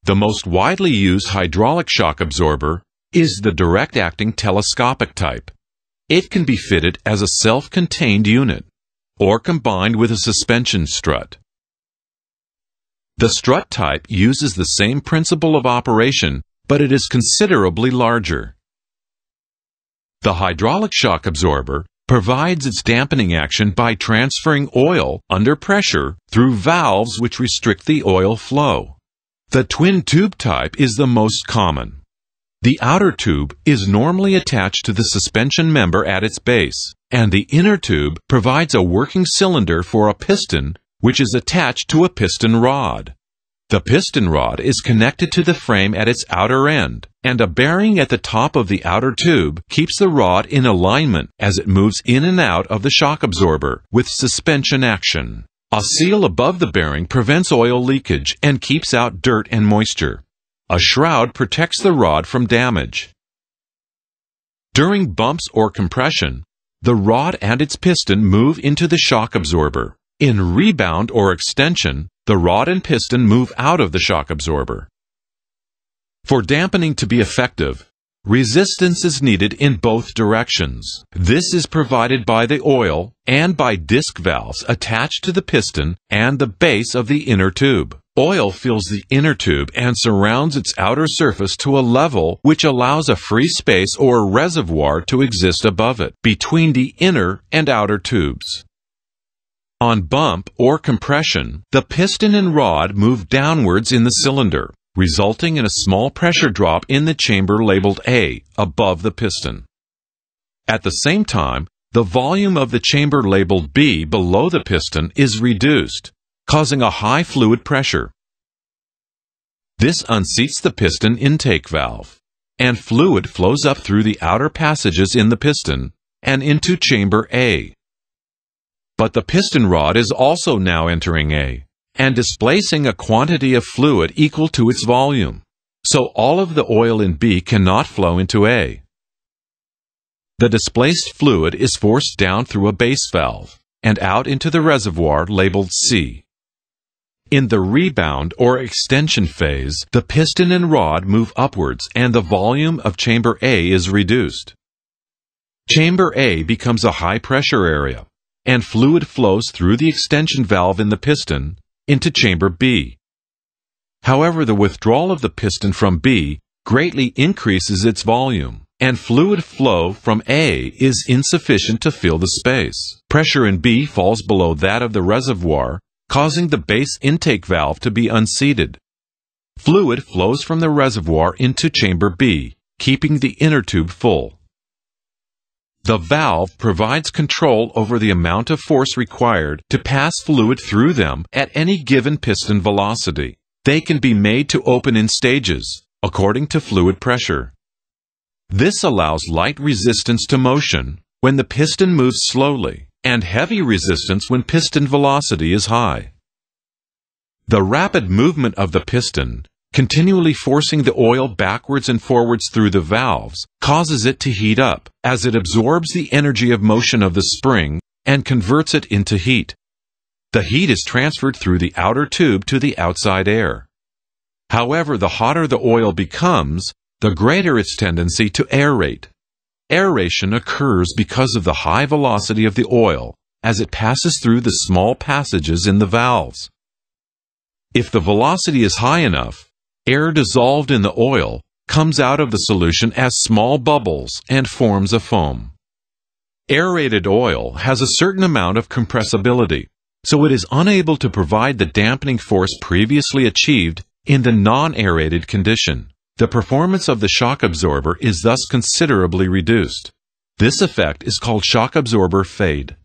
The most widely used hydraulic shock absorber is the direct-acting telescopic type. It can be fitted as a self-contained unit or combined with a suspension strut. The strut type uses the same principle of operation, but it is considerably larger. The hydraulic shock absorber provides its dampening action by transferring oil under pressure through valves which restrict the oil flow. The twin tube type is the most common. The outer tube is normally attached to the suspension member at its base, and the inner tube provides a working cylinder for a piston which is attached to a piston rod. The piston rod is connected to the frame at its outer end, and a bearing at the top of the outer tube keeps the rod in alignment as it moves in and out of the shock absorber with suspension action. A seal above the bearing prevents oil leakage and keeps out dirt and moisture. A shroud protects the rod from damage. During bumps or compression, the rod and its piston move into the shock absorber. In rebound or extension, the rod and piston move out of the shock absorber. For dampening to be effective, resistance is needed in both directions. This is provided by the oil and by disc valves attached to the piston and the base of the inner tube. Oil fills the inner tube and surrounds its outer surface to a level which allows a free space or reservoir to exist above it, between the inner and outer tubes. On bump or compression, the piston and rod move downwards in the cylinder, resulting in a small pressure drop in the chamber labeled A above the piston. At the same time, the volume of the chamber labeled B below the piston is reduced, causing a high fluid pressure. This unseats the piston intake valve, and fluid flows up through the outer passages in the piston and into chamber A. But the piston rod is also now entering A and displacing a quantity of fluid equal to its volume, so all of the oil in B cannot flow into A. The displaced fluid is forced down through a base valve and out into the reservoir labeled C. In the rebound or extension phase, the piston and rod move upwards and the volume of chamber A is reduced. Chamber A becomes a high-pressure area, and fluid flows through the extension valve in the piston into chamber B. However, the withdrawal of the piston from B greatly increases its volume, and fluid flow from A is insufficient to fill the space. Pressure in B falls below that of the reservoir, causing the base intake valve to be unseated. Fluid flows from the reservoir into chamber B, keeping the inner tube full. The valve provides control over the amount of force required to pass fluid through them at any given piston velocity. They can be made to open in stages, according to fluid pressure. This allows light resistance to motion when the piston moves slowly, and heavy resistance when piston velocity is high. The rapid movement of the piston, continually forcing the oil backwards and forwards through the valves, causes it to heat up, as it absorbs the energy of motion of the spring and converts it into heat. The heat is transferred through the outer tube to the outside air. However, the hotter the oil becomes, the greater its tendency to aerate. Aeration occurs because of the high velocity of the oil as it passes through the small passages in the valves. If the velocity is high enough, air dissolved in the oil comes out of the solution as small bubbles and forms a foam. Aerated oil has a certain amount of compressibility, so it is unable to provide the dampening force previously achieved in the non-aerated condition. The performance of the shock absorber is thus considerably reduced. This effect is called shock absorber fade.